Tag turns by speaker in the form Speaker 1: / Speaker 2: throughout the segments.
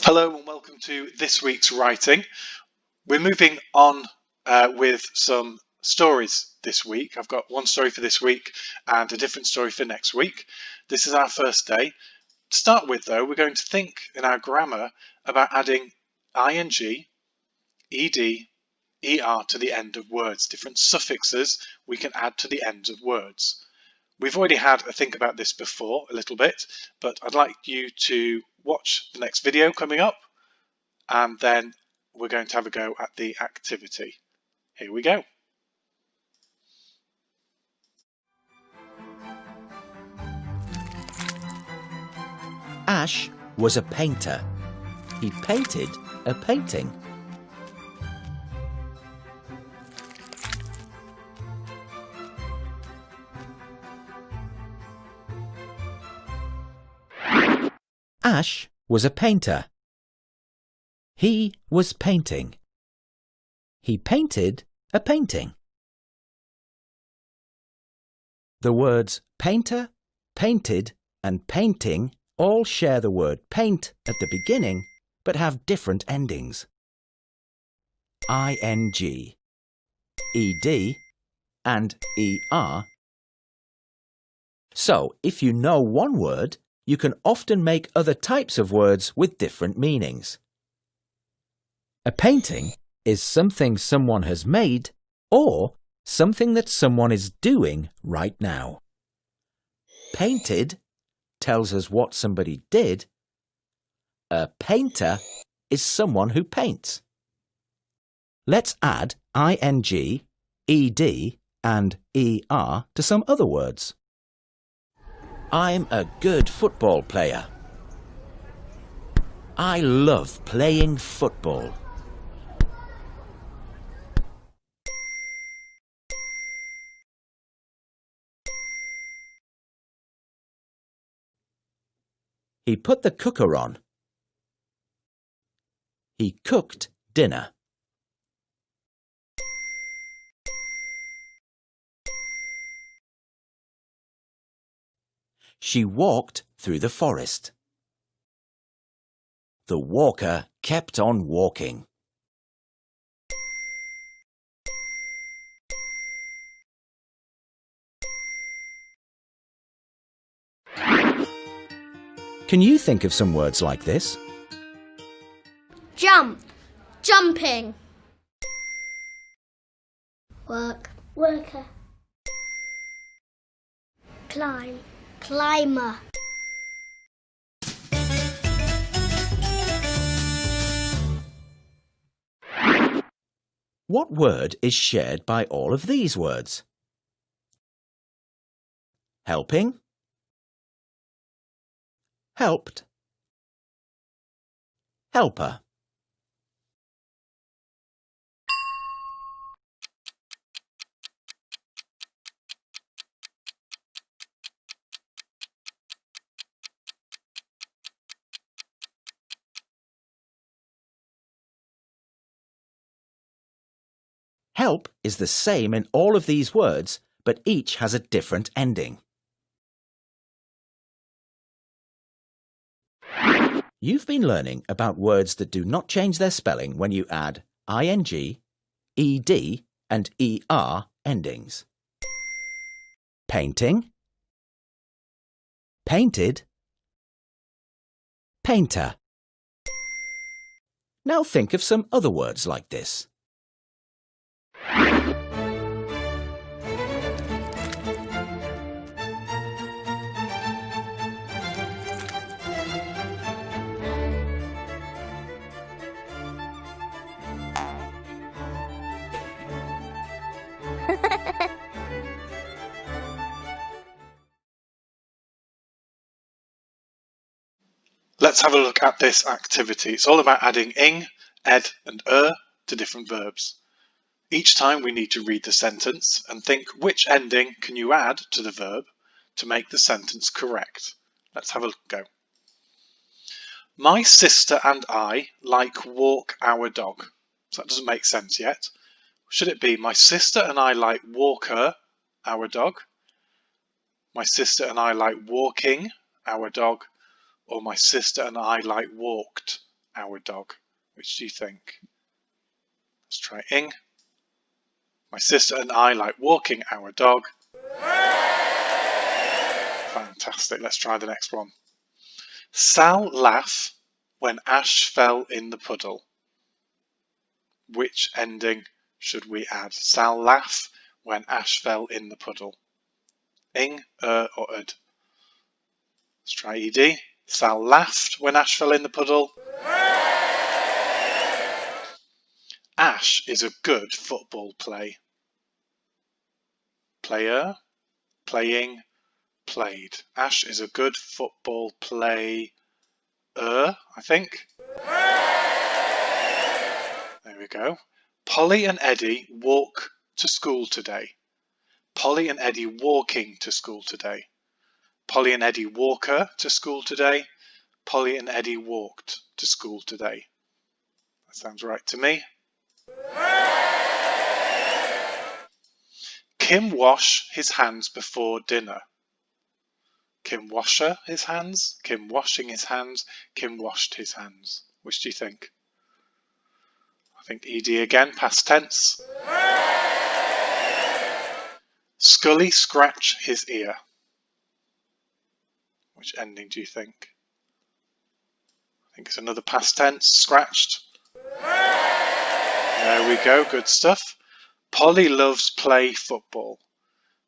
Speaker 1: Hello and welcome to this week's writing. We're moving on with some stories this week. I've got one story for this week and a different story for next week. This is our first day. To start with though, we're going to think in our grammar about adding ing, ed, er to the end of words, different suffixes we can add to the ends of words. We've already had a think about this before a little bit, but I'd like you to watch the next video coming up and then we're going to have a go at the activity. Here we go.
Speaker 2: Ash was a painter. He painted a painting. Ash was a painter. He was painting. He painted a painting. The words painter, painted, and painting all share the word paint at the beginning, but have different endings. ing, ed, and er. So, if you know one word, you can often make other types of words with different meanings. A painting is something someone has made or something that someone is doing right now. Painted tells us what somebody did. A painter is someone who paints. Let's add ing, ed, and er to some other words. I'm a good football player. I love playing football. He put the cooker on. He cooked dinner. She walked through the forest. The walker kept on walking. Can you think of some words like this?
Speaker 3: Jump, jumping. Work, worker. Climb, climber.
Speaker 2: What word is shared by all of these words? Helping, helped, helper. Help is the same in all of these words, but each has a different ending. You've been learning about words that do not change their spelling when you add ing, ed, and er endings. Painting, painted, painter. Now think of some other words like this.
Speaker 1: Let's have a look at this activity. It's all about adding ing, ed, and to different verbs. Each time we need to read the sentence and think which ending can you add to the verb to make the sentence correct. Let's have a go. My sister and I like walk our dog. So that doesn't make sense yet. Should it be my sister and I like walker our dog? My sister and I like walking our dog? Or my sister and I like walked our dog. Which do you think? Let's try ing. My sister and I like walking our dog. Fantastic. Let's try the next one. Sal laugh when Ash fell in the puddle. Which ending should we add? Sal laugh when Ash fell in the puddle. Ing, or ud? Let's try ed. Sal laughed when Ash fell in the puddle. Ash is a good football player. Playing, played. Ash is a good football player, I think. There we go. Polly and Eddie walk to school today. Polly and Eddie walking to school today. Polly and Eddie walker to school today. Polly and Eddie walked to school today. That sounds right to me. Kim wash his hands before dinner. Kim washer his hands. Kim washing his hands. Kim washed his hands. Which do you think? I think ed again, past tense. Scully scratch his ear. Which ending do you think? I think it's another past tense, scratched. There we go, good stuff. Polly loves play football.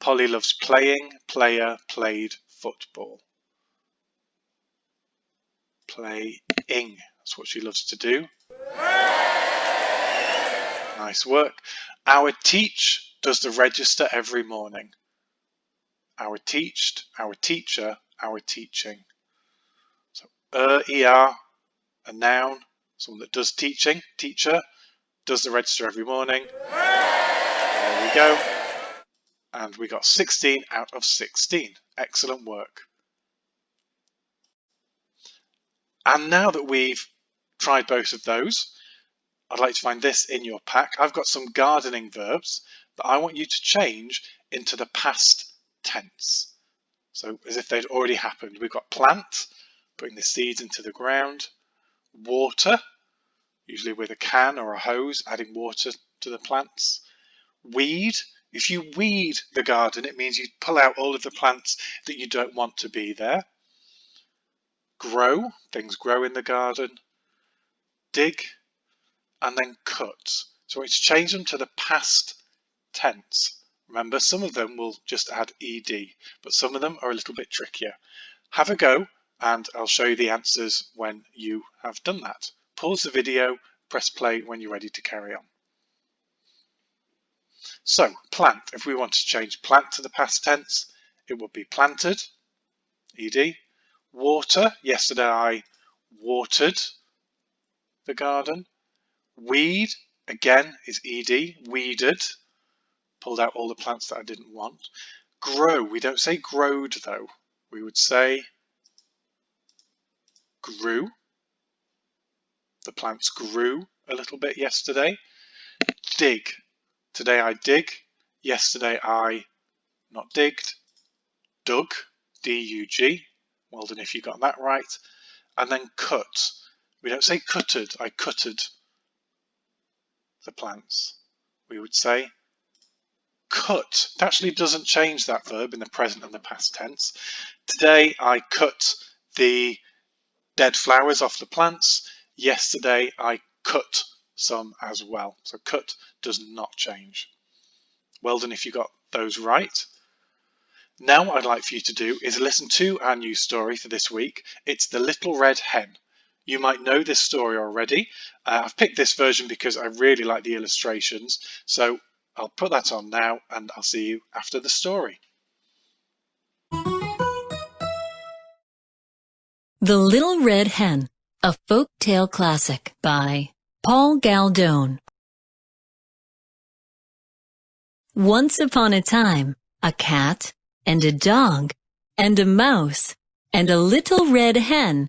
Speaker 1: Polly loves playing, player, played football. Playing, that's what she loves to do. Nice work. Our teach does the register every morning. Our teached, our teacher, our teaching. So er, a noun, someone that does teaching, teacher, does the register every morning. There we go. And we got 16 out of 16. Excellent work. And now that we've tried both of those, I'd like to find this in your pack. I've got some gardening verbs that I want you to change into the past tense. So as if they'd already happened. We've got plant, putting the seeds into the ground. Water, usually with a can or a hose, adding water to the plants. Weed, if you weed the garden, it means you pull out all of the plants that you don't want to be there. Grow, things grow in the garden. Dig, and then cut. So it's change them to the past tense. Remember, some of them will just add ed, but some of them are a little bit trickier. Have a go, and I'll show you the answers when you have done that. Pause the video, press play when you're ready to carry on. So, plant. If we want to change plant to the past tense, it would be planted, ed. Water. Yesterday I watered the garden. Weed, again, is ed, weeded. Pulled out all the plants that I didn't want. Grow, we don't say growed though. We would say grew. The plants grew a little bit yesterday. Dig, today I dig. Yesterday I not digged. Dug, D-U-G. Well done if you got that right. And then cut. We don't say cutted, I cutted the plants. We would say cut. It actually doesn't change that verb in the present and the past tense. Today I cut the dead flowers off the plants. Yesterday I cut some as well. So cut does not change. Well done if you got those right. Now what I'd like for you to do is listen to our new story for this week. It's The Little Red Hen. You might know this story already. I've picked this version because I really like the illustrations. So I'll put that on now and I'll see you after the story.
Speaker 4: The Little Red Hen, a Folktale Classic by Paul Galdone. Once upon a time, a cat and a dog and a mouse and a little red hen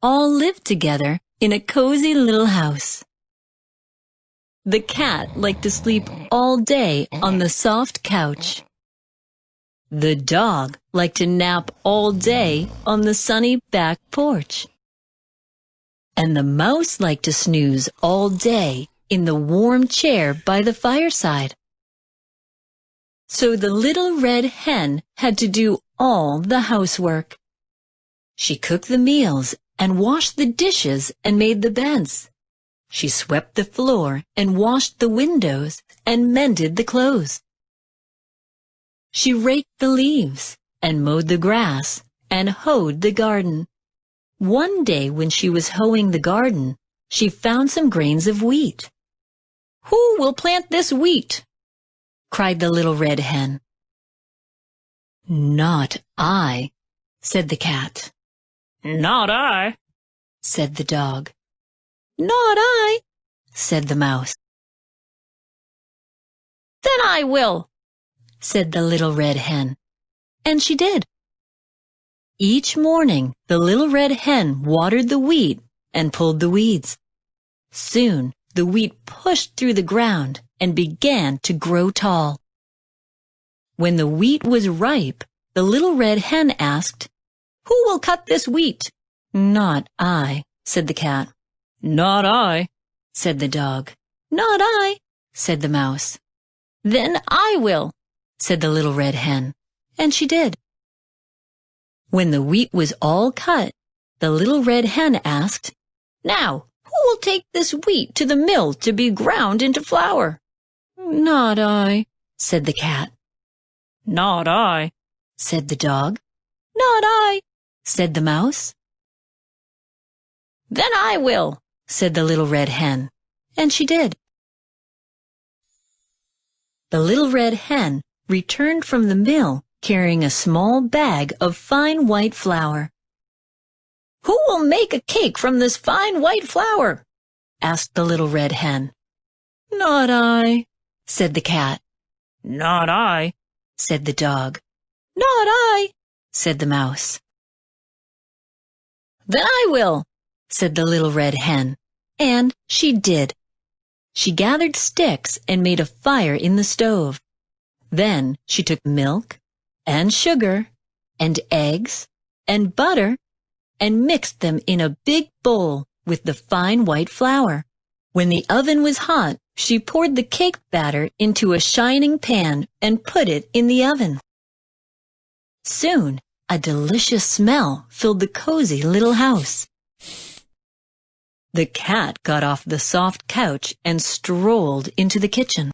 Speaker 4: all lived together in a cozy little house. The cat liked to sleep all day on the soft couch. The dog liked to nap all day on the sunny back porch. and the mouse liked to snooze all day in the warm chair by the fireside. So the little red hen had to do all the housework. She cooked the meals and washed the dishes and made the beds. She swept the floor and washed the windows and mended the clothes. She raked the leaves and mowed the grass and hoed the garden. One day when she was hoeing the garden, she found some grains of wheat. "Who will plant this wheat?" cried the little red hen. "Not I," said the cat. "Not I," said the dog. "Not I," said the mouse. "Then I will," said the little red hen. And she did. Each morning, the little red hen watered the wheat and pulled the weeds. Soon, the wheat pushed through the ground and began to grow tall. When the wheat was ripe, the little red hen asked, "Who will cut this wheat?" "Not I," said the cat. "Not I," said the dog. "Not I," said the mouse. "Then I will," said the little red hen, and she did. When the wheat was all cut, the little red hen asked, "Now, who will take this wheat to the mill to be ground into flour?" "Not I," said the cat. "Not I," said the dog. "Not I," said the mouse. "Then I will," said the little red hen, and she did. The little red hen returned from the mill carrying a small bag of fine white flour. "Who will make a cake from this fine white flour?" asked the little red hen. "Not I," said the cat. "Not I," said the dog. "Not I," said the mouse. "Then I will," said the little red hen, and she did. She gathered sticks and made a fire in the stove. Then she took milk and sugar and eggs and butter and mixed them in a big bowl with the fine white flour. When the oven was hot, she poured the cake batter into a shining pan and put it in the oven. Soon, a delicious smell filled the cozy little house. The cat got off the soft couch and strolled into the kitchen.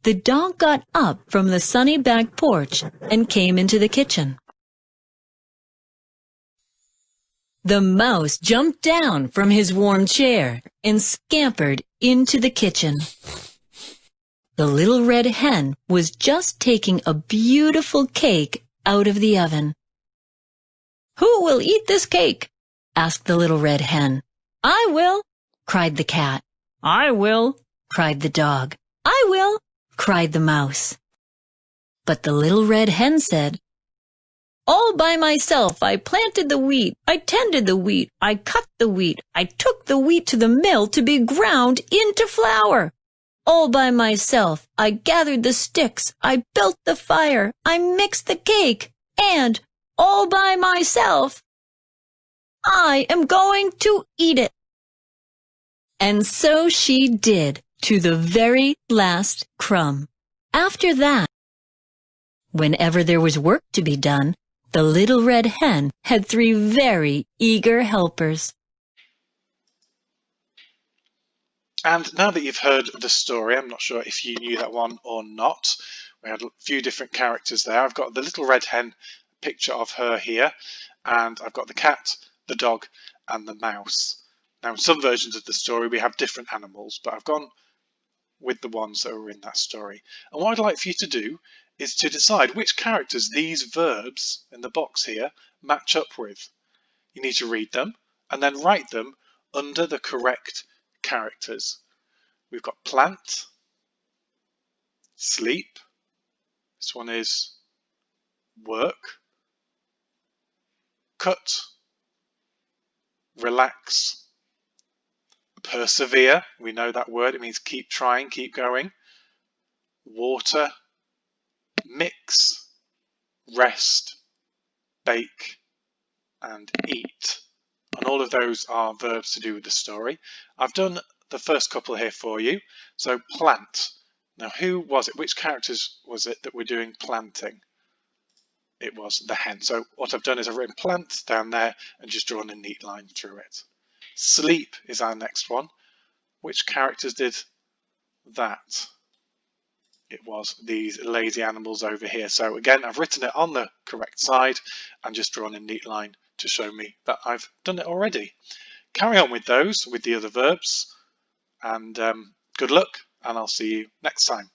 Speaker 4: The dog got up from the sunny back porch and came into the kitchen. The mouse jumped down from his warm chair and scampered into the kitchen. The little red hen was just taking a beautiful cake out of the oven. "Who will eat this cake?" asked the little red hen. "I will," cried the cat. "I will," cried the dog. "I will," cried the mouse. But the little red hen said, "All by myself I planted the wheat, I tended the wheat, I cut the wheat, I took the wheat to the mill to be ground into flour. All by myself I gathered the sticks, I built the fire, I mixed the cake, and all by myself I am going to eat it." And so she did, to the very last crumb. After that, whenever there was work to be done, the little red hen had 3 very eager helpers.
Speaker 1: And now that you've heard the story, I'm not sure if you knew that one or not. We had a few different characters there. I've got the little red hen, picture of her here, and I've got the cat, the dog, and the mouse. Now, in some versions of the story, we have different animals, but I've gone with the ones that are in that story. And what I'd like for you to do is to decide which characters these verbs in the box here match up with. You need to read them and then write them under the correct characters. We've got plant, sleep, this one is work, cut, relax, persevere, we know that word, it means keep trying, keep going, water, mix, rest, bake, and eat. of those are verbs to do with the story. I've done the first couple here for you. So plant. Now who was it? Which characters was it that were doing planting? It was the hen. So what I've done is I've written plant down there and just drawn a neat line through it. Sleep is our next one. Which characters did that? It was these lazy animals over here. So again, I've written it on the correct side and just drawn a neat line to show me that I've done it already. Carry on with those, with the other verbs, and good luck, and I'll see you next time.